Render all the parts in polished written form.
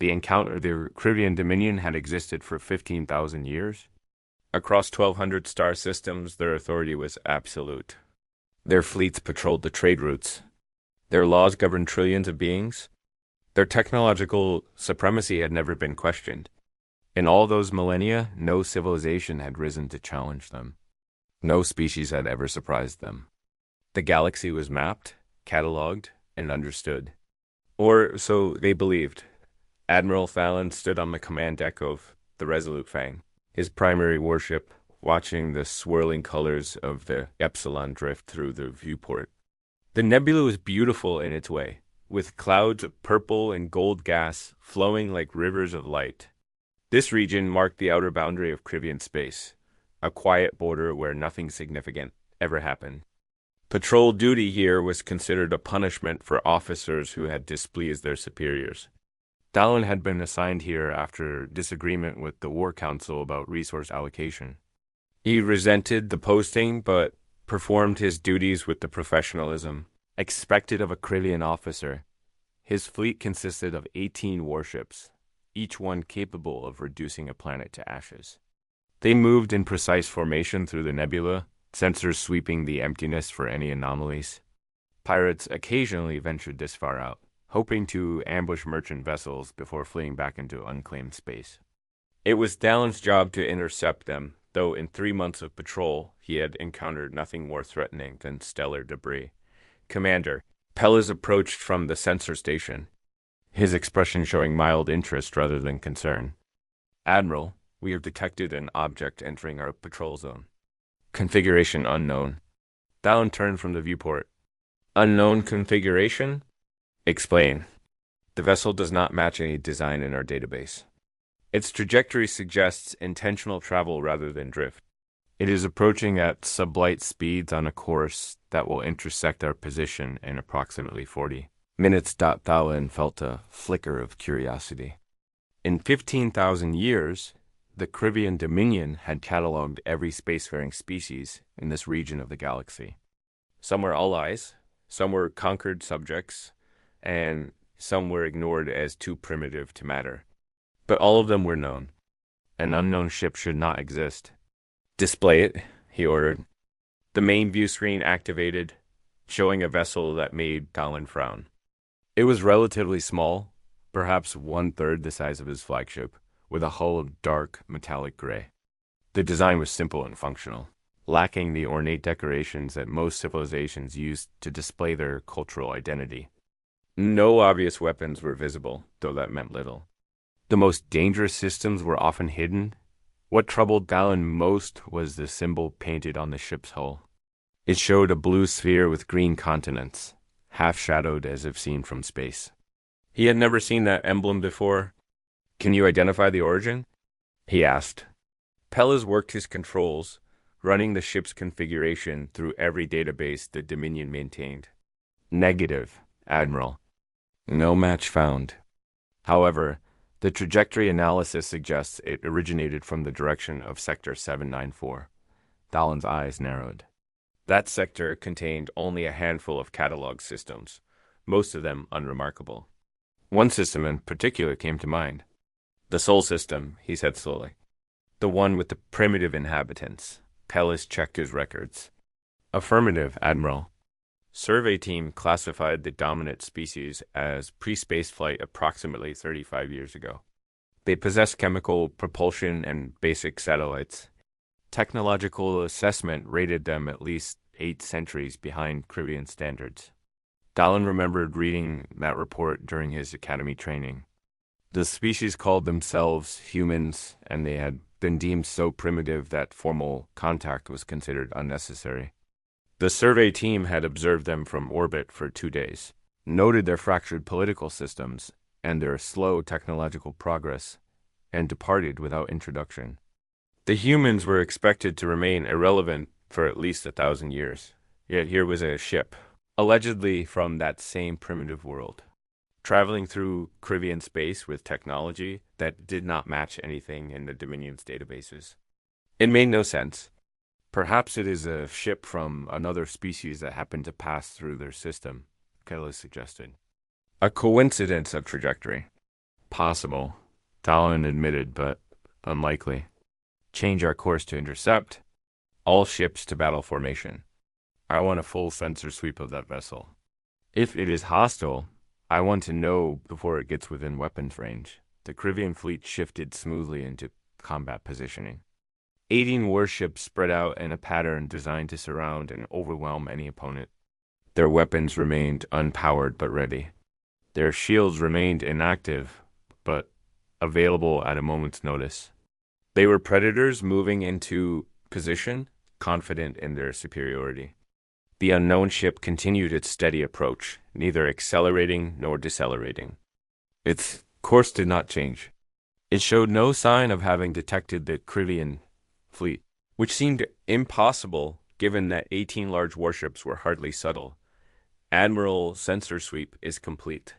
The Caribbean Dominion had existed for 15,000 years. Across 1,200 star systems, their authority was absolute. Their fleets patrolled the trade routes. Their laws governed trillions of beings. Their technological supremacy had never been questioned. In all those millennia, no civilization had risen to challenge them. No species had ever surprised them. The galaxy was mapped, catalogued, and understood. Or so they believed. Admiral Fallon stood on the command deck of the Resolute Fang, his primary warship, watching the swirling colors of the Epsilon drift through the viewport. The nebula was beautiful in its way, with clouds of purple and gold gas flowing like rivers of light. This region marked the outer boundary of Caribbean space, a quiet border where nothing significant ever happened. Patrol duty here was considered a punishment for officers who had displeased their superiors. Dallin had been assigned here after disagreement with the War Council about resource allocation. He resented the posting, but performed his duties with the professionalism expected of a Caribbean officer. His fleet consisted of 18 warships, each one capable of reducing a planet to ashes. They moved in precise formation through the nebula, sensors sweeping the emptiness for any anomalies. Pirates occasionally ventured this far out, hoping to ambush merchant vessels before fleeing back into unclaimed space. It was Dallin's job to intercept them, though in 3 months of patrol, he had encountered nothing more threatening than stellar debris. Commander, Pellas approached from the sensor station, his expression showing mild interest rather than concern. Admiral, we have detected an object entering our patrol zone. Configuration unknown. Dallin turned from the viewport. Unknown configuration? Explain. The vessel does not match any design in our database. Its trajectory suggests intentional travel rather than drift. It is approaching at sublight speeds on a course that will intersect our position in approximately 40 minutes. Dallin felt a flicker of curiosity. In 15,000 years, the Caribbean Dominion had cataloged every spacefaring species in this region of the galaxy. Some were allies, some were conquered subjects, and some were ignored as too primitive to matter. But all of them were known. An unknown ship should not exist. Display it, he ordered. The main view screen activated, showing a vessel that made Dallin frown. It was relatively small, perhaps 1/3 the size of his flagship, with a hull of dark, metallic gray. The design was simple and functional, lacking the ornate decorations that most civilizations used to display their cultural identity. No obvious weapons were visible, though that meant little. The most dangerous systems were often hidden. What troubled Dallin most was the symbol painted on the ship's hull. It showed a blue sphere with green continents, half-shadowed as if seen from space. He had never seen that emblem before. Can you identify the origin? He asked. Pellas worked his controls, running the ship's configuration through every database the Dominion maintained. Negative, Admiral. No match found. However, the trajectory analysis suggests it originated from the direction of Sector 794. Dallin's eyes narrowed. That sector contained only a handful of catalog systems, most of them unremarkable. One system in particular came to mind. The Sol system, he said slowly. The one with the primitive inhabitants. Pellas checked his records. Affirmative, Admiral. Survey team classified the dominant species as pre-spaceflight approximately 35 years ago. They possessed chemical propulsion and basic satellites. Technological assessment rated them at least 8 centuries behind Caribbean standards. Dallin remembered reading that report during his academy training. The species called themselves humans, and they had been deemed so primitive that formal contact was considered unnecessary. The survey team had observed them from orbit for 2 days, noted their fractured political systems and their slow technological progress, and departed without introduction. The humans were expected to remain irrelevant for at least 1,000 years, yet here was a ship, allegedly from that same primitive world, traveling through Caribbean space with technology that did not match anything in the Dominion's databases. It made no sense. Perhaps it is a ship from another species that happened to pass through their system, Kelly suggested. A coincidence of trajectory. Possible, Talon admitted, but unlikely. Change our course to intercept. All ships to battle formation. I want a full sensor sweep of that vessel. If it is hostile, I want to know before it gets within weapons range. The Krivian fleet shifted smoothly into combat positioning. 18 warships spread out in a pattern designed to surround and overwhelm any opponent. Their weapons remained unpowered but ready. Their shields remained inactive, but available at a moment's notice. They were predators moving into position, confident in their superiority. The unknown ship continued its steady approach, neither accelerating nor decelerating. Its course did not change. It showed no sign of having detected the Krivian fleet, which seemed impossible given that 18 large warships were hardly subtle. Admiral sensor sweep is complete.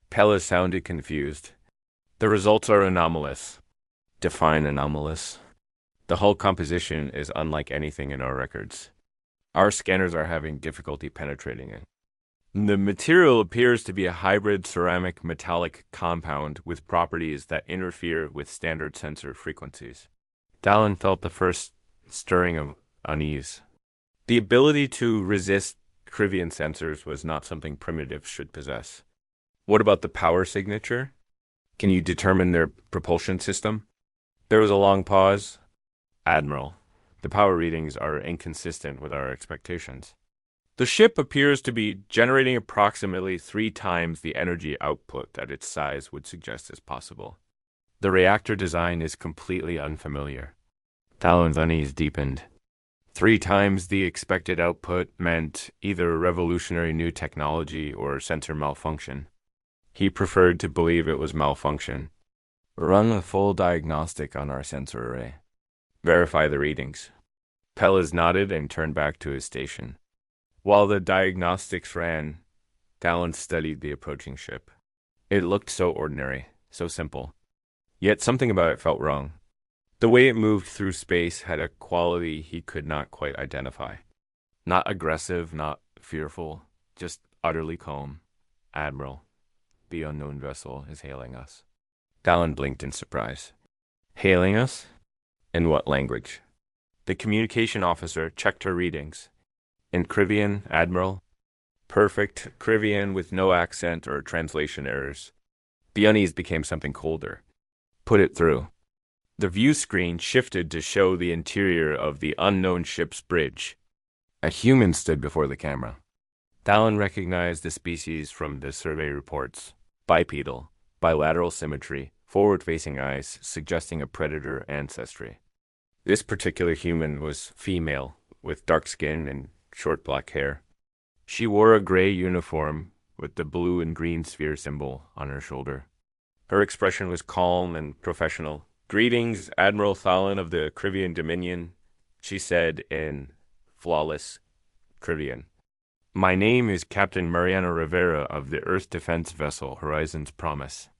Pella sounded confused. The results are anomalous. Define anomalous. The hull composition is unlike anything in our records. Our scanners are having difficulty penetrating it. The material appears to be a hybrid ceramic metallic compound with properties that interfere with standard sensor frequencies. Talon felt the first stirring of unease. The ability to resist Krivian sensors was not something primitives should possess. What about the power signature? Can you determine their propulsion system? There was a long pause. Admiral, the power readings are inconsistent with our expectations. The ship appears to be generating approximately 3 times the energy output that its size would suggest as possible. The reactor design is completely unfamiliar. Talon's unease deepened. 3 times the expected output meant either revolutionary new technology or sensor malfunction. He preferred to believe it was malfunction. Run a full diagnostic on our sensor array. Verify the readings. Pellas nodded and turned back to his station. While the diagnostics ran, Talon studied the approaching ship. It looked so ordinary, so simple. Yet something about it felt wrong. The way it moved through space had a quality he could not quite identify. Not aggressive, not fearful, just utterly calm. Admiral, the unknown vessel is hailing us. Talon blinked in surprise. Hailing us? In what language? The communication officer checked her readings. In Krivian, Admiral. Perfect Krivian with no accent or translation errors. The unease became something colder. Put it through. The view screen shifted to show the interior of the unknown ship's bridge. A human stood before the camera. Talon recognized the species from the survey reports. Bipedal, bilateral symmetry, forward-facing eyes, suggesting a predator ancestry. This particular human was female, with dark skin and short black hair. She wore a gray uniform with the blue and green sphere symbol on her shoulder. Her expression was calm and professional. Greetings, Admiral Talon of the Krivian Dominion, she said in flawless Krivian. My name is Captain Mariano Rivera of the Earth Defense Vessel Horizon's Promise.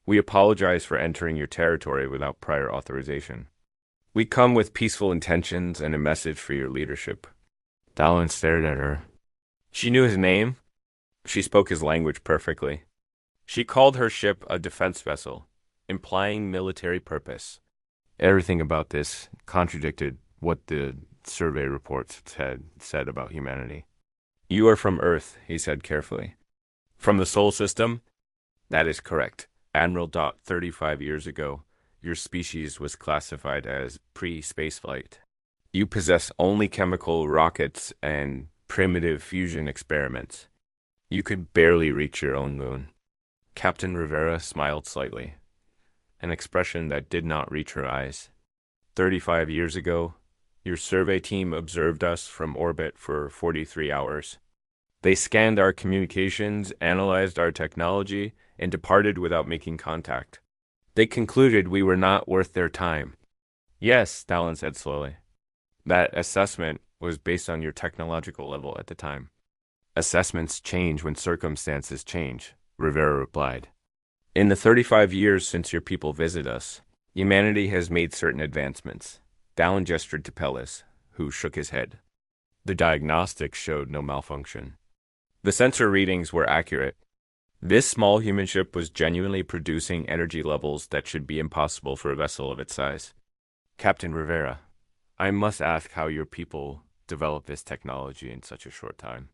We apologize for entering your territory without prior authorization. We come with peaceful intentions and a message for your leadership. Talon stared at her. She knew his name. She spoke his language perfectly. She called her ship a defense vessel, implying military purpose. Everything about this contradicted what the survey reports had said about humanity. You are from Earth, he said carefully. From the Sol system? That is correct. Admiral Dot 35 years ago, your species was classified as pre-spaceflight. You possess only chemical rockets and primitive fusion experiments. You could barely reach your own moon. Captain Rivera smiled slightly, an expression that did not reach her eyes. 35 years ago, your survey team observed us from orbit for 43 hours. They scanned our communications, analyzed our technology, and departed without making contact. They concluded we were not worth their time. Yes, Talon said slowly. That assessment was based on your technological level at the time. Assessments change when circumstances change, Rivera replied. In the 35 years since your people visited us, humanity has made certain advancements. Talon gestured to Pellas, who shook his head. The diagnostics showed no malfunction. The sensor readings were accurate. This small human ship was genuinely producing energy levels that should be impossible for a vessel of its size. Captain Rivera, I must ask how your people developed this technology in such a short time.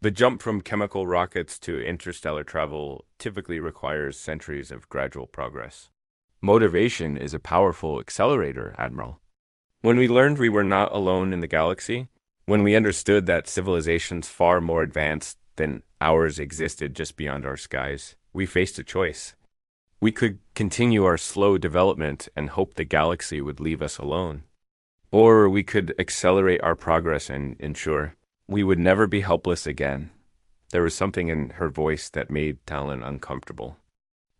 The jump from chemical rockets to interstellar travel typically requires centuries of gradual progress. Motivation is a powerful accelerator, Admiral. When we learned we were not alone in the galaxy, when we understood that civilizations far more advanced than ours existed just beyond our skies, we faced a choice. We could continue our slow development and hope the galaxy would leave us alone. Or we could accelerate our progress and ensure we would never be helpless again. There was something in her voice that made Talon uncomfortable.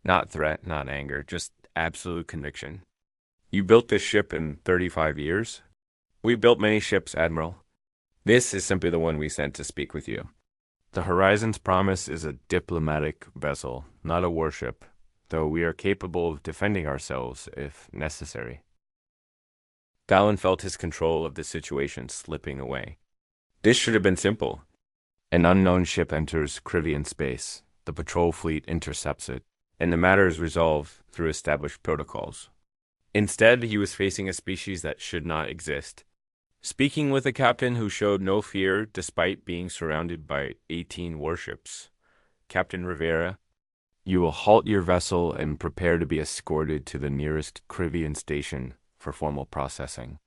Not threat, not anger, just absolute conviction. You built this ship in 35 years? We built many ships, Admiral. This is simply the one we sent to speak with you. The Horizon's Promise is a diplomatic vessel, not a warship, though we are capable of defending ourselves if necessary. Talon felt his control of the situation slipping away. This should have been simple. An unknown ship enters Krivian space, the patrol fleet intercepts it, and the matter is resolved through established protocols. Instead, he was facing a species that should not exist. Speaking with a captain who showed no fear despite being surrounded by 18 warships. Captain Rivera, you will halt your vessel and prepare to be escorted to the nearest Krivian station for formal processing.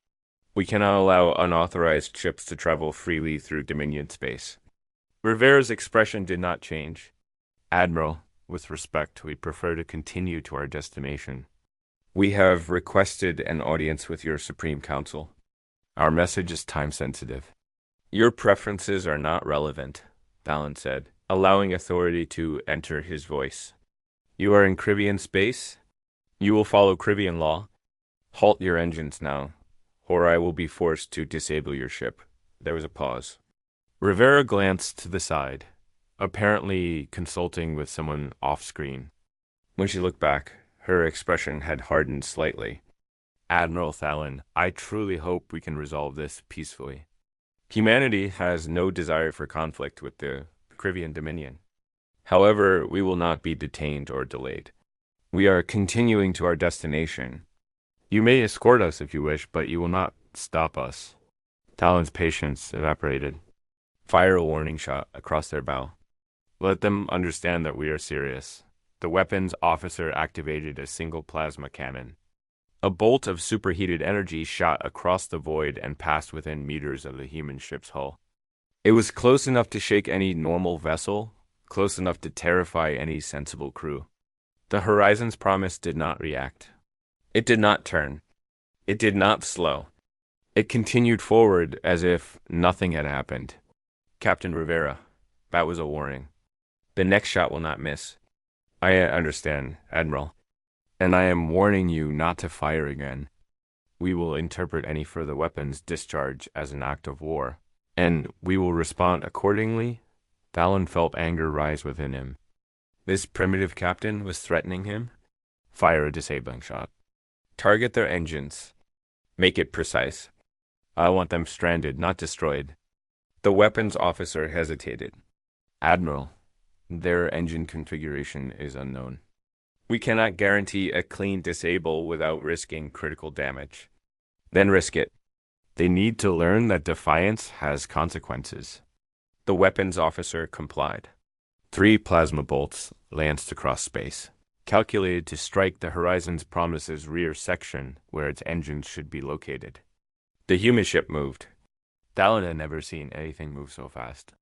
We cannot allow unauthorized ships to travel freely through Dominion space. Rivera's expression did not change. Admiral, with respect, we prefer to continue to our destination. We have requested an audience with your Supreme Council. Our message is time-sensitive. Your preferences are not relevant, Talon said, allowing authority to enter his voice. You are in Krivian space? You will follow Krivian law. Halt your engines now, or I will be forced to disable your ship. There was a pause. Rivera glanced to the side, apparently consulting with someone off-screen. When she looked back, her expression had hardened slightly. Admiral Talon, I truly hope we can resolve this peacefully. Humanity has no desire for conflict with the Krivian Dominion. However, we will not be detained or delayed. We are continuing to our destination. You may escort us if you wish, but you will not stop us. Talon's patience evaporated. Fire a warning shot across their bow. Let them understand that we are serious. The weapons officer activated a single plasma cannon. A bolt of superheated energy shot across the void and passed within meters of the human ship's hull. It was close enough to shake any normal vessel, close enough to terrify any sensible crew. The Horizon's Promise did not react. It did not turn. It did not slow. It continued forward as if nothing had happened. Captain Rivera, that was a warning. The next shot will not miss. I understand, Admiral. And I am warning you not to fire again. We will interpret any further weapons discharge as an act of war, and we will respond accordingly. Talon felt anger rise within him. This primitive captain was threatening him. Fire a disabling shot. Target their engines. Make it precise. I want them stranded, not destroyed. The weapons officer hesitated. Admiral, their engine configuration is unknown. We cannot guarantee a clean disable without risking critical damage. Then risk it. They need to learn that defiance has consequences. The weapons officer complied. 3 plasma bolts lanced across space, calculated to strike the Horizon's Promise's rear section where its engines should be located. The human ship moved. Talon had never seen anything move so fast.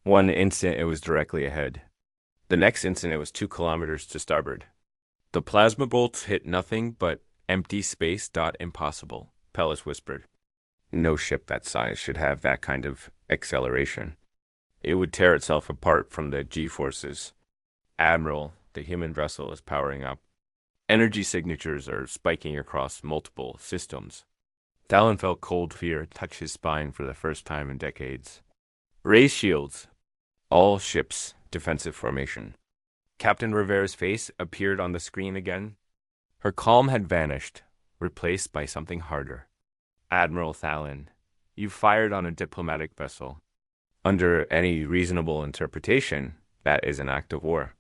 One instant it was directly ahead. The next instant it was 2 kilometers to starboard. The plasma bolts hit nothing but empty space. Impossible, Pellis whispered. No ship that size should have that kind of acceleration. It would tear itself apart from the G-forces. Admiral, the human vessel is powering up. Energy signatures are spiking across multiple systems. Talon felt cold fear touch his spine for the first time in decades. Raise shields. All ships, defensive formation. Captain Rivera's face appeared on the screen again. Her calm had vanished, replaced by something harder. Admiral Talon, you fired on a diplomatic vessel. Under any reasonable interpretation, that is an act of war.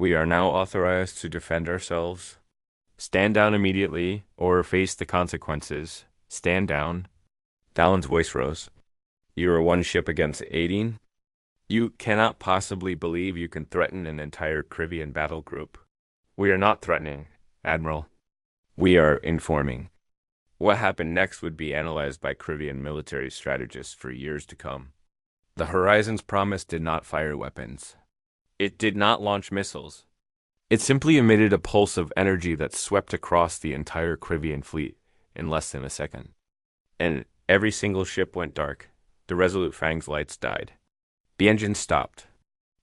We are now authorized to defend ourselves. Stand down immediately or face the consequences. Stand down. Dallon's voice rose. You are one ship against 18? You cannot possibly believe you can threaten an entire Krivian battle group. We are not threatening, Admiral. We are informing. What happened next would be analyzed by Krivian military strategists for years to come. The Horizon's promise did not fire weapons. It did not launch missiles. It simply emitted a pulse of energy that swept across the entire Krivian fleet in less than a second. And every single ship went dark. The Resolute Fang's lights died. The engines stopped.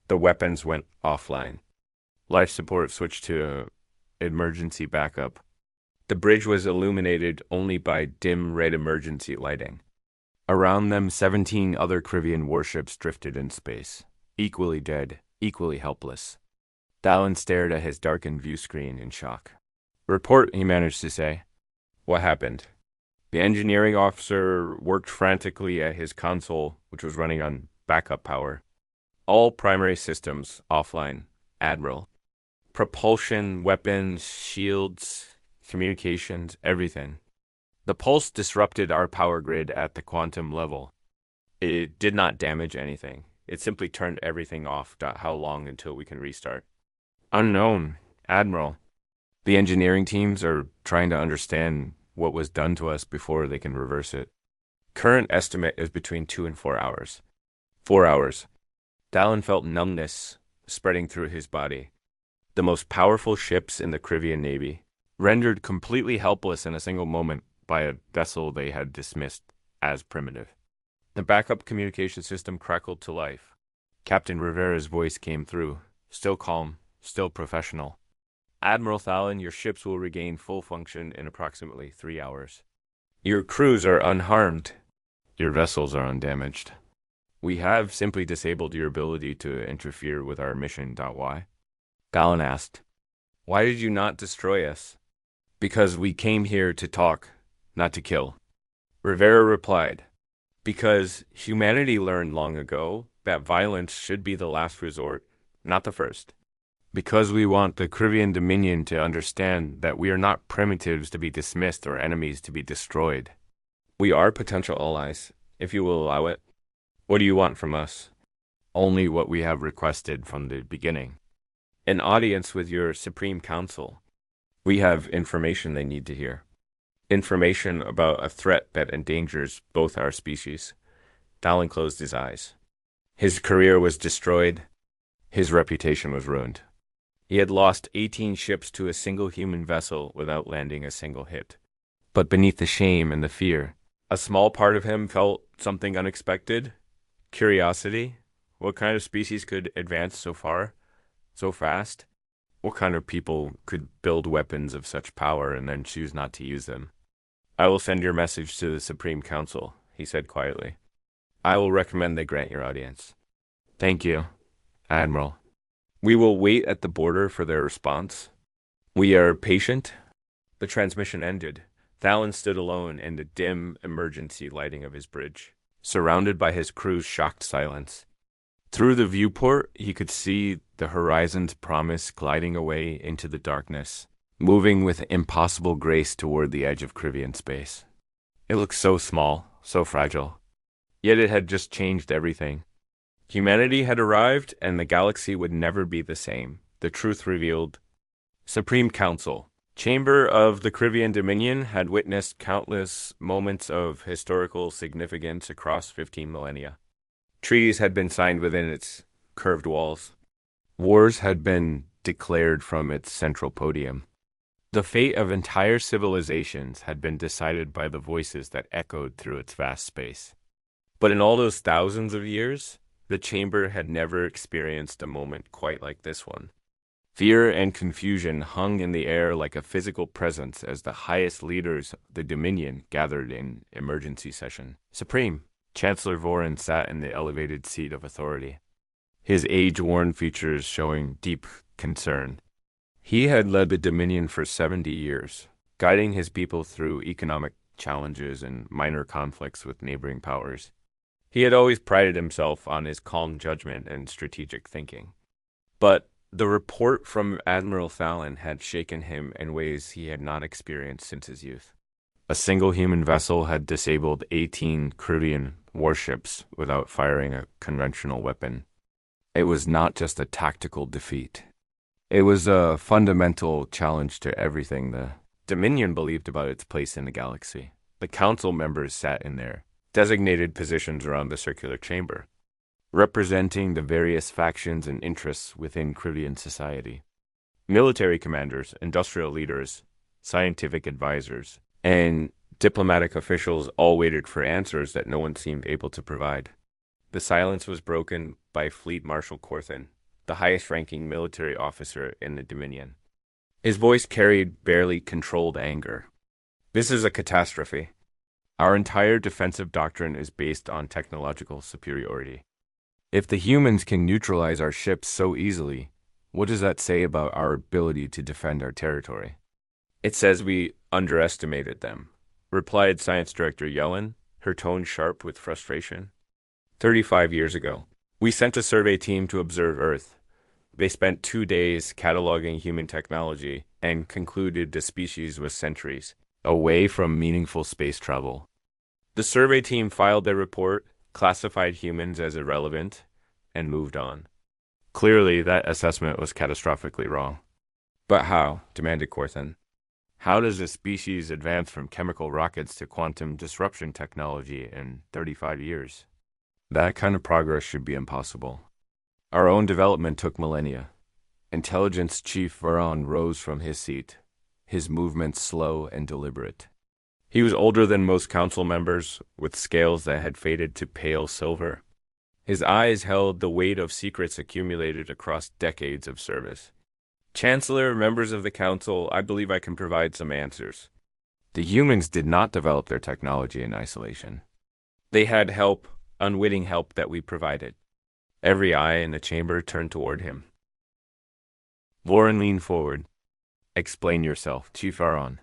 The weapons went offline. Life support switched to emergency backup. The bridge was illuminated only by dim red emergency lighting. Around them, 17 other Krivian warships drifted in space, equally dead, equally helpless. Dallon stared at his darkened view screen in shock. Report, he managed to say. What happened? The engineering officer worked frantically at his console, which was running on backup power. All primary systems offline, Admiral. Propulsion, weapons, shields, communications, everything. The pulse disrupted our power grid at the quantum level. It did not damage anything. It simply turned everything off. How long until we can restart? Unknown, Admiral. The engineering teams are trying to understand what was done to us before they can reverse it. Current estimate is between 2 and 4 hours. 4 hours. Dallon felt numbness spreading through his body. The most powerful ships in the Krivian Navy, rendered completely helpless in a single moment by a vessel they had dismissed as primitive. The backup communication system crackled to life. Captain Rivera's voice came through, still calm, still professional. Admiral Thallon, your ships will regain full function in approximately 3 hours. Your crews are unharmed. Your vessels are undamaged. We have simply disabled your ability to interfere with our mission. Why? Dallon asked. Why did you not destroy us? Because we came here to talk, not to kill. Rivera replied. Because humanity learned long ago that violence should be the last resort, not the first. Because we want the Krivian Dominion to understand that we are not primitives to be dismissed or enemies to be destroyed. We are potential allies, if you will allow it. What do you want from us? Only what we have requested from the beginning. An audience with your Supreme Council. We have information they need to hear. Information about a threat that endangers both our species. Dallon closed his eyes. His career was destroyed. His reputation was ruined. He had lost 18 ships to a single human vessel without landing a single hit. But beneath the shame and the fear, a small part of him felt something unexpected. Curiosity. What kind of species could advance so far, so fast? What kind of people could build weapons of such power and then choose not to use them? I will send your message to the Supreme Council, he said quietly. I will recommend they grant your audience. Thank you, Admiral. We will wait at the border for their response. We are patient. The transmission ended. Thallon stood alone in the dim emergency lighting of his bridge, surrounded by his crew's shocked silence. Through the viewport, he could see the Horizon's promise gliding away into the darkness, moving with impossible grace toward the edge of Krivian space. It looked so small, so fragile. Yet it had just changed everything. Humanity had arrived, and the galaxy would never be the same. The truth revealed. Supreme Council. Chamber of the Krivian Dominion had witnessed countless moments of historical significance across 15 millennia. Treaties had been signed within its curved walls. Wars had been declared from its central podium. The fate of entire civilizations had been decided by the voices that echoed through its vast space. But in all those thousands of years, the chamber had never experienced a moment quite like this one. Fear and confusion hung in the air like a physical presence as the highest leaders of the Dominion gathered in emergency session. Supreme, Chancellor Vorin sat in the elevated seat of authority, his age-worn features showing deep concern. He had led the Dominion for 70 years, guiding his people through economic challenges and minor conflicts with neighboring powers. He had always prided himself on his calm judgment and strategic thinking. But The report from Admiral Fallon had shaken him in ways he had not experienced since his youth. A single human vessel had disabled 18 Kryrian warships without firing a conventional weapon. It was not just a tactical defeat. It was a fundamental challenge to everything the Dominion believed about its place in the galaxy. The council members sat in their designated positions around the circular chamber, representing the various factions and interests within Kryrian society. Military commanders, industrial leaders, scientific advisors, and diplomatic officials all waited for answers that no one seemed able to provide. The silence was broken by Fleet Marshal Corthan, the highest-ranking military officer in the Dominion. His voice carried barely controlled anger. This is a catastrophe. Our entire defensive doctrine is based on technological superiority. If the humans can neutralize our ships so easily, what does that say about our ability to defend our territory? It says we underestimated them, replied Science Director Yellen, her tone sharp with frustration. 35 years ago, we sent a survey team to observe Earth. They spent 2 days cataloging human technology and concluded the species was centuries away from meaningful space travel. The survey team filed their report, classified humans as irrelevant, and moved on. Clearly, that assessment was catastrophically wrong. But how? Demanded Corthan. How does a species advance from chemical rockets to quantum disruption technology in 35 years? That kind of progress should be impossible. Our own development took millennia. Intelligence Chief Varon rose from his seat, his movements slow and deliberate. He was older than most council members, with scales that had faded to pale silver. His eyes held the weight of secrets accumulated across decades of service. Chancellor, members of the council, I believe I can provide some answers. The humans did not develop their technology in isolation. They had help, unwitting help that we provided. Every eye in the chamber turned toward him. Lauren leaned forward. Explain yourself, Chief Varon.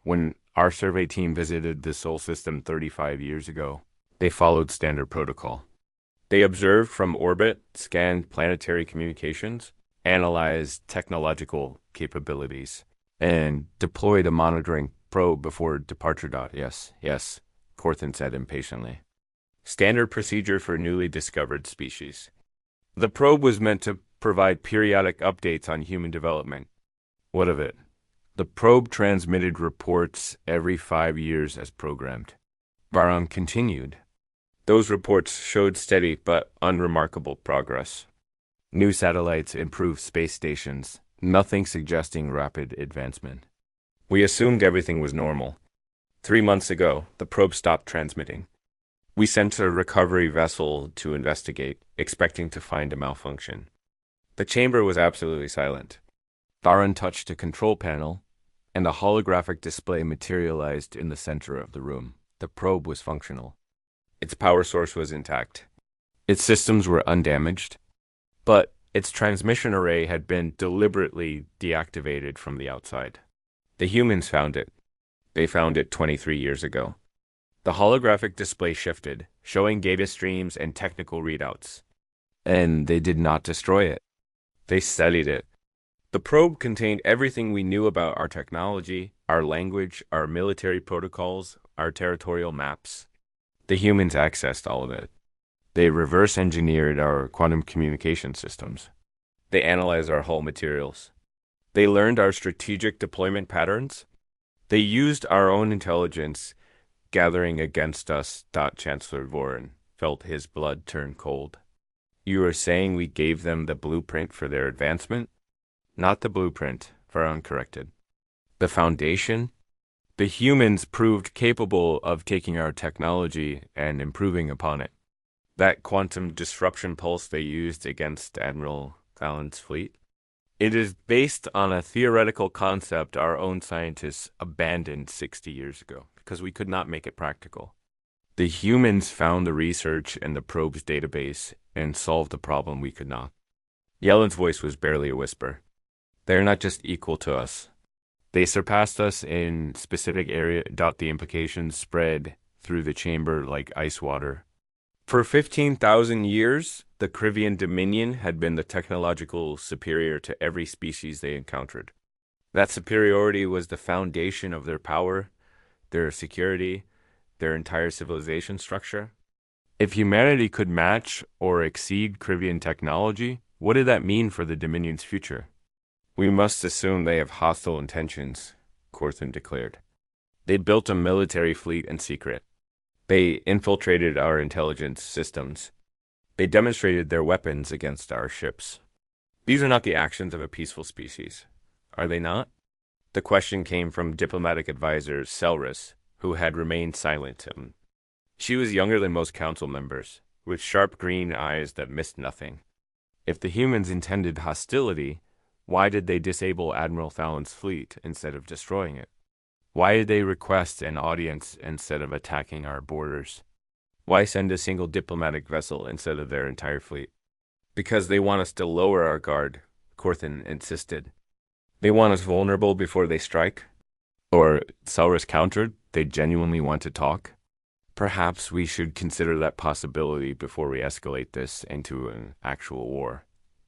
When our survey team visited the Sol system 35 years ago, they followed standard protocol. They observed from orbit, scanned planetary communications, analyzed technological capabilities, and deployed a monitoring probe before departure. Yes, Corthan said impatiently. Standard procedure for newly discovered species. The probe was meant to provide periodic updates on human development. What of it? The probe transmitted reports every 5 years as programmed. Varon continued. Those reports showed steady but unremarkable progress. New satellites, improved space stations, nothing suggesting rapid advancement. We assumed everything was normal. 3 months ago, the probe stopped transmitting. We sent a recovery vessel to investigate, expecting to find a malfunction. The chamber was absolutely silent. Varon touched a control panel, and a holographic display materialized in the center of the room. The probe was functional. Its power source was intact. Its systems were undamaged, but its transmission array had been deliberately deactivated from the outside. The humans found it. They found it 23 years ago. The holographic display shifted, showing data streams and technical readouts. And they did not destroy it. They studied it. The probe contained everything we knew about our technology, our language, our military protocols, our territorial maps. The humans accessed all of it. They reverse engineered our quantum communication systems. They analyzed our hull materials. They learned our strategic deployment patterns. They used our own intelligence gathering against us. Chancellor Voren felt his blood turn cold. You are saying we gave them the blueprint for their advancement? Not the blueprint, Varon corrected. The foundation? The humans proved capable of taking our technology and improving upon it. That quantum disruption pulse they used against Admiral Fallon's fleet? It is based on a theoretical concept our own scientists abandoned 60 years ago because we could not make it practical. The humans found the research in the probe's database and solved the problem we could not. Yellen's voice was barely a whisper. They're not just equal to us. They surpassed us in specific area. The implications spread through the chamber like ice water. For 15,000 years, the Krivian Dominion had been the technological superior to every species they encountered. That superiority was the foundation of their power, their security, their entire civilization structure. If humanity could match or exceed Krivian technology, what did that mean for the Dominion's future? We must assume they have hostile intentions, Corthan declared. They built a military fleet in secret. They infiltrated our intelligence systems. They demonstrated their weapons against our ships. These are not the actions of a peaceful species, are they not? The question came from diplomatic advisor Selris, who had remained silent. She was younger than most council members, with sharp green eyes that missed nothing. If the humans intended hostility, why did they disable Admiral Thalen's fleet instead of destroying it? Why did they request an audience instead of attacking our borders? Why send a single diplomatic vessel instead of their entire fleet? Because they want us to lower our guard, Corthan insisted. They want us vulnerable before they strike? Or, Selris countered, they genuinely want to talk? Perhaps we should consider that possibility before we escalate this into an actual war.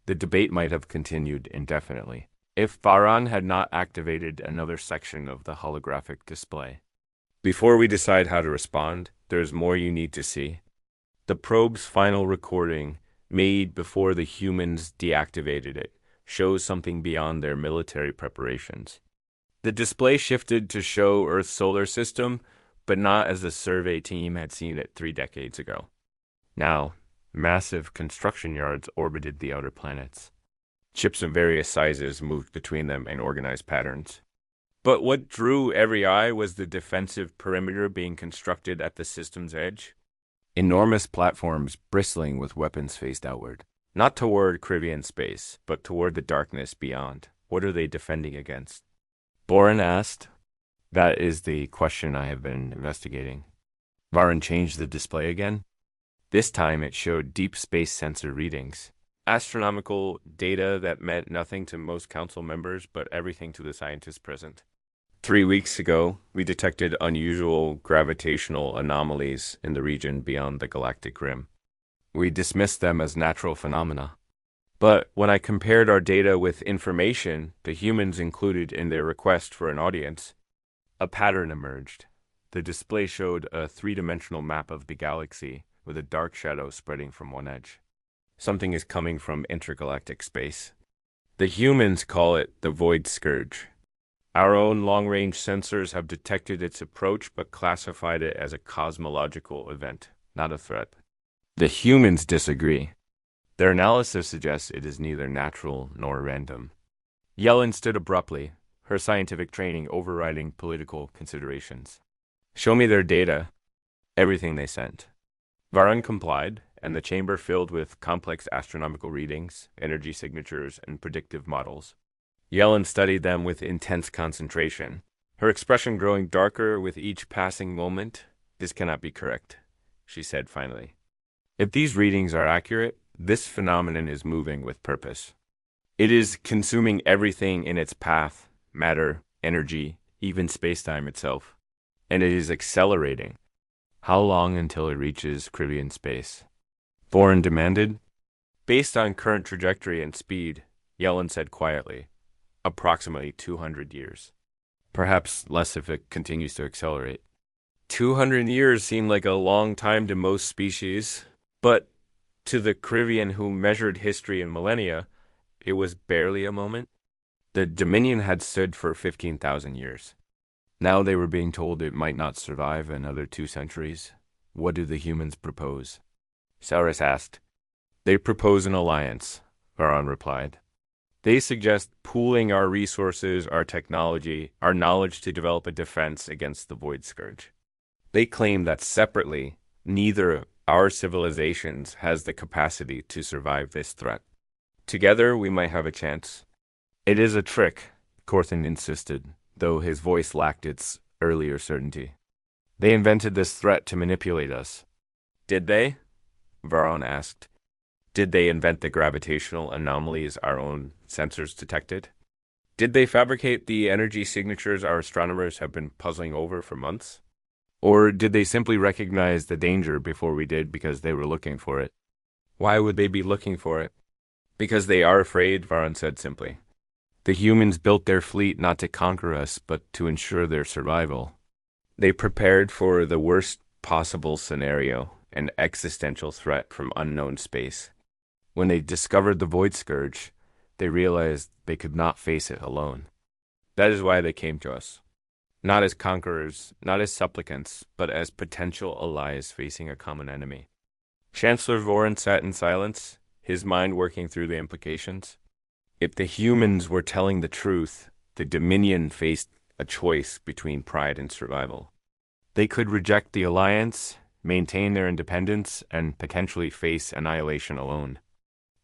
The debate might have continued indefinitely, if Varan had not activated another section of the holographic display. Before we decide how to respond, there's more you need to see. The probe's final recording, made before the humans deactivated it, shows something beyond their military preparations. The display shifted to show Earth's solar system, but not as the survey team had seen it 3 decades ago. Now, massive construction yards orbited the outer planets. Ships of various sizes moved between them in organized patterns. But what drew every eye was the defensive perimeter being constructed at the system's edge. Enormous platforms bristling with weapons faced outward. Not toward Krivian space, but toward the darkness beyond. What are they defending against? Boran asked. That is the question I have been investigating. Varan changed the display again. This time it showed deep space sensor readings. Astronomical data that meant nothing to most council members, but everything to the scientists present. 3 weeks ago, we detected unusual gravitational anomalies in the region beyond the galactic rim. We dismissed them as natural phenomena. But when I compared our data with information the humans included in their request for an audience, a pattern emerged. The display showed a 3-dimensional map of the galaxy with a dark shadow spreading from one edge. Something is coming from intergalactic space. The humans call it the Void Scourge. Our own long-range sensors have detected its approach but classified it as a cosmological event, not a threat. The humans disagree. Their analysis suggests it is neither natural nor random. Yellen stood abruptly, her scientific training overriding political considerations. Show me their data, everything they sent. Varan complied, and the chamber filled with complex astronomical readings, energy signatures, and predictive models. Yellen studied them with intense concentration, her expression growing darker with each passing moment. This cannot be correct, she said finally. If these readings are accurate, this phenomenon is moving with purpose. It is consuming everything in its path, matter, energy, even spacetime itself. And it is accelerating. How long until it reaches Krivian space? Boran demanded. Based on current trajectory and speed, Yellen said quietly, approximately 200 years. Perhaps less if it continues to accelerate. 200 years seemed like a long time to most species, but to the Krivian who measured history in millennia, it was barely a moment. The Dominion had stood for 15,000 years. Now they were being told it might not survive another 2 centuries. What do the humans propose? Selris asked. They propose an alliance, Varan replied. They suggest pooling our resources, our technology, our knowledge to develop a defense against the Void Scourge. They claim that separately, neither our civilizations has the capacity to survive this threat. Together, we might have a chance. It is a trick, Corthan insisted, though his voice lacked its earlier certainty. They invented this threat to manipulate us. Did they? Varan asked. Did they invent the gravitational anomalies our own sensors detected? Did they fabricate the energy signatures our astronomers have been puzzling over for months? Or did they simply recognize the danger before we did because they were looking for it? Why would they be looking for it? Because they are afraid, Varan said simply. The humans built their fleet not to conquer us, but to ensure their survival. They prepared for the worst possible scenario, an existential threat from unknown space. When they discovered the Void Scourge, they realized they could not face it alone. That is why they came to us. Not as conquerors, not as supplicants, but as potential allies facing a common enemy. Chancellor Voran sat in silence, his mind working through the implications. If the humans were telling the truth, the Dominion faced a choice between pride and survival. They could reject the alliance, maintain their independence, and potentially face annihilation alone.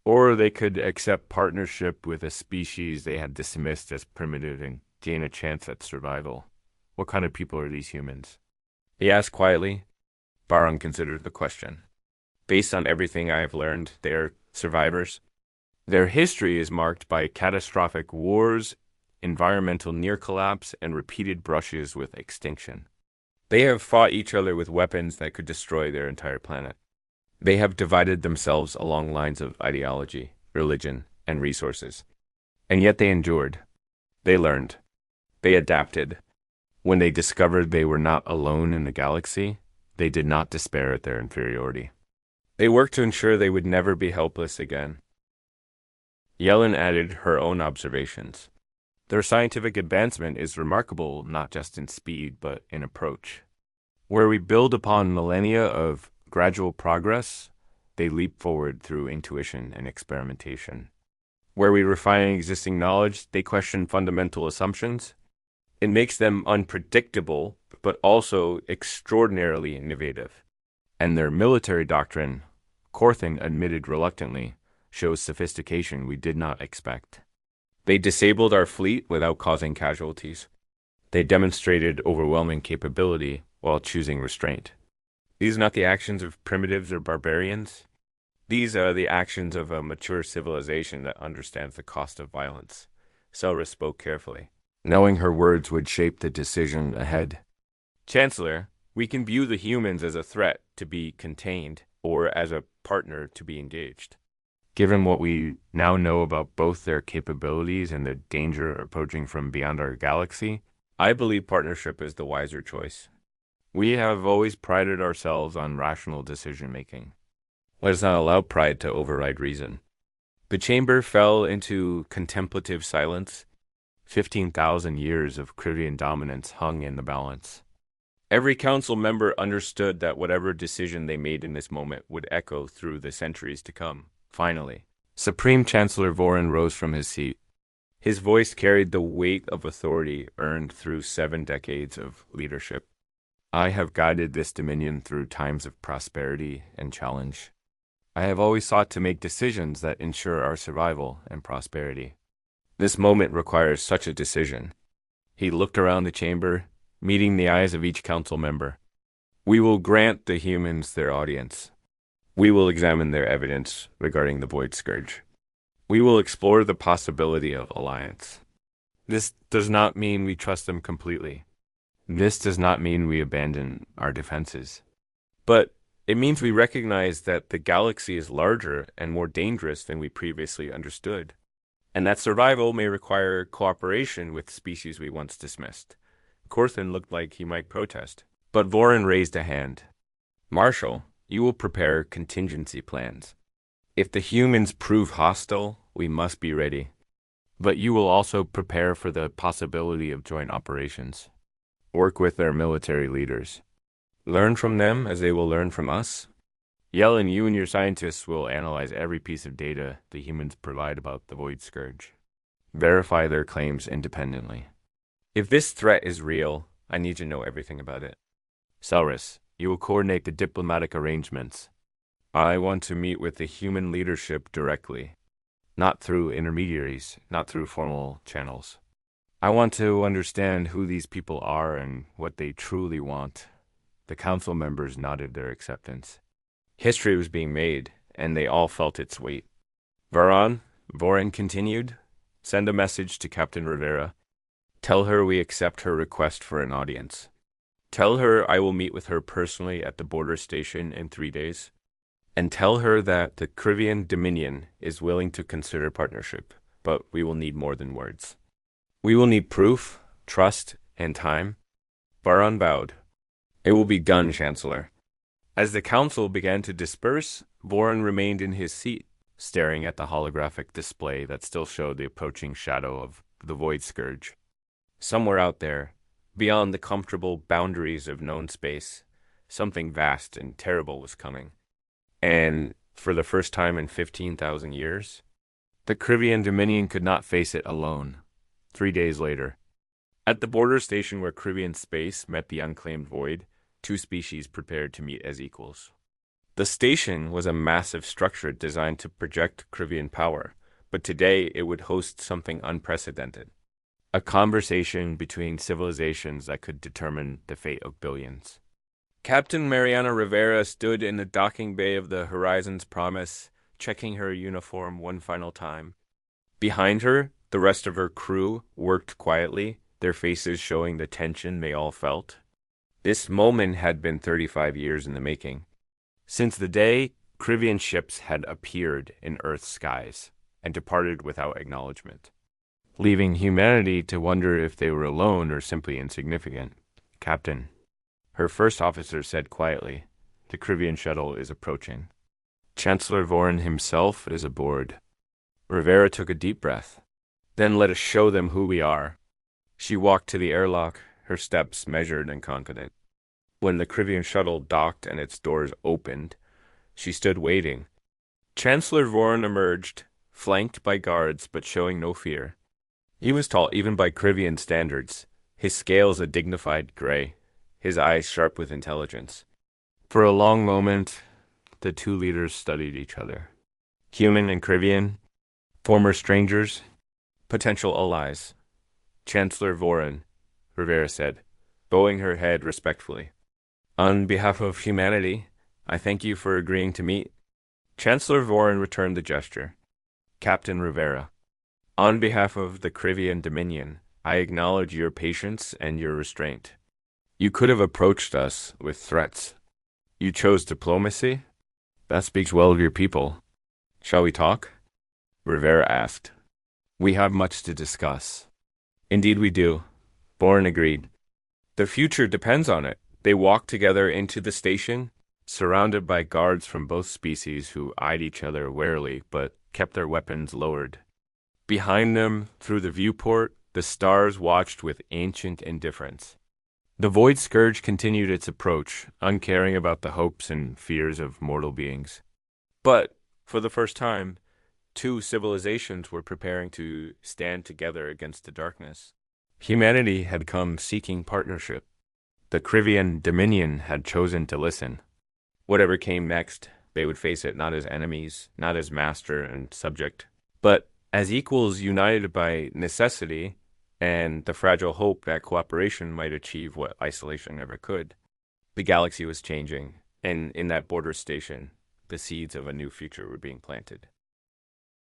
Or they could accept partnership with a species they had dismissed as primitive and gain a chance at survival. What kind of people are these humans? He asked quietly. Baron considered the question. Based on everything I have learned, they are survivors. Their history is marked by catastrophic wars, environmental near-collapse, and repeated brushes with extinction. They have fought each other with weapons that could destroy their entire planet. They have divided themselves along lines of ideology, religion, and resources. And yet they endured. They learned. They adapted. When they discovered they were not alone in the galaxy, they did not despair at their inferiority. They worked to ensure they would never be helpless again. Yellen added her own observations. Their scientific advancement is remarkable not just in speed, but in approach. Where we build upon millennia of gradual progress, they leap forward through intuition and experimentation. Where we refine existing knowledge, they question fundamental assumptions. It makes them unpredictable, but also extraordinarily innovative. And their military doctrine, Corthan admitted reluctantly, shows sophistication we did not expect. They disabled our fleet without causing casualties. They demonstrated overwhelming capability while choosing restraint. These are not the actions of primitives or barbarians. These are the actions of a mature civilization that understands the cost of violence. Selra spoke carefully, knowing her words would shape the decision ahead. Chancellor, we can view the humans as a threat to be contained or as a partner to be engaged. Given what we now know about both their capabilities and the danger approaching from beyond our galaxy, I believe partnership is the wiser choice. We have always prided ourselves on rational decision-making. Let us not allow pride to override reason. The chamber fell into contemplative silence. 15,000 years of Krivian dominance hung in the balance. Every council member understood that whatever decision they made in this moment would echo through the centuries to come. Finally, Supreme Chancellor Voran rose from his seat. His voice carried the weight of authority earned through 7 decades of leadership. I have guided this dominion through times of prosperity and challenge. I have always sought to make decisions that ensure our survival and prosperity. This moment requires such a decision. He looked around the chamber, meeting the eyes of each council member. We will grant the humans their audience. We will examine their evidence regarding the Void Scourge. We will explore the possibility of alliance. This does not mean we trust them completely. This does not mean we abandon our defenses. But it means we recognize that the galaxy is larger and more dangerous than we previously understood, and that survival may require cooperation with species we once dismissed. Corthan looked like he might protest, but Voran raised a hand. Marshal, you will prepare contingency plans. If the humans prove hostile, we must be ready. But you will also prepare for the possibility of joint operations. Work with their military leaders. Learn from them as they will learn from us. Yellen, you and your scientists will analyze every piece of data the humans provide about the Void Scourge. Verify their claims independently. If this threat is real, I need to know everything about it. Selris, you will coordinate the diplomatic arrangements. I want to meet with the human leadership directly, not through intermediaries, not through formal channels. I want to understand who these people are and what they truly want. The council members nodded their acceptance. History was being made, and they all felt its weight. Voran continued, send a message to Captain Rivera. Tell her we accept her request for an audience. Tell her I will meet with her personally at the border station in 3 days. And tell her that the Krivian Dominion is willing to consider partnership, but we will need more than words. We will need proof, trust, and time. Varon bowed. It will be done, Chancellor. As the council began to disperse, Voron remained in his seat, staring at the holographic display that still showed the approaching shadow of the Void Scourge. Somewhere out there, beyond the comfortable boundaries of known space, something vast and terrible was coming. And, for the first time in 15,000 years, the Krivian Dominion could not face it alone. 3 days later, at the border station where Krivian space met the unclaimed void, two species prepared to meet as equals. The station was a massive structure designed to project Krivian power, but today it would host something unprecedented. A conversation between civilizations that could determine the fate of billions. Captain Mariana Rivera stood in the docking bay of the Horizon's Promise, checking her uniform one final time. Behind her, the rest of her crew worked quietly, their faces showing the tension they all felt. This moment had been 35 years in the making. Since the day Krivian ships had appeared in Earth's skies and departed without acknowledgement, leaving humanity to wonder if they were alone or simply insignificant. Captain, her first officer said quietly, the Krivian shuttle is approaching. Chancellor Voron himself is aboard. Rivera took a deep breath. Then let us show them who we are. She walked to the airlock, her steps measured and confident. When the Krivian shuttle docked and its doors opened, she stood waiting. Chancellor Voron emerged, flanked by guards but showing no fear. He was tall even by Krivian standards, his scales a dignified gray, his eyes sharp with intelligence. For a long moment, the two leaders studied each other. Human and Krivian, former strangers, potential allies. Chancellor Voron, Rivera said, bowing her head respectfully. On behalf of humanity, I thank you for agreeing to meet. Chancellor Voron returned the gesture. Captain Rivera, on behalf of the Krivian Dominion, I acknowledge your patience and your restraint. You could have approached us with threats. You chose diplomacy? That speaks well of your people. Shall we talk? Rivera asked. We have much to discuss. Indeed we do. Voron agreed. The future depends on it. They walked together into the station, surrounded by guards from both species who eyed each other warily but kept their weapons lowered. Behind them, through the viewport, the stars watched with ancient indifference. The Void Scourge continued its approach, uncaring about the hopes and fears of mortal beings. But, for the first time, two civilizations were preparing to stand together against the darkness. Humanity had come seeking partnership. The Krivian Dominion had chosen to listen. Whatever came next, they would face it not as enemies, not as master and subject, but as equals united by necessity and the fragile hope that cooperation might achieve what isolation never could. The galaxy was changing, and in that border station, the seeds of a new future were being planted.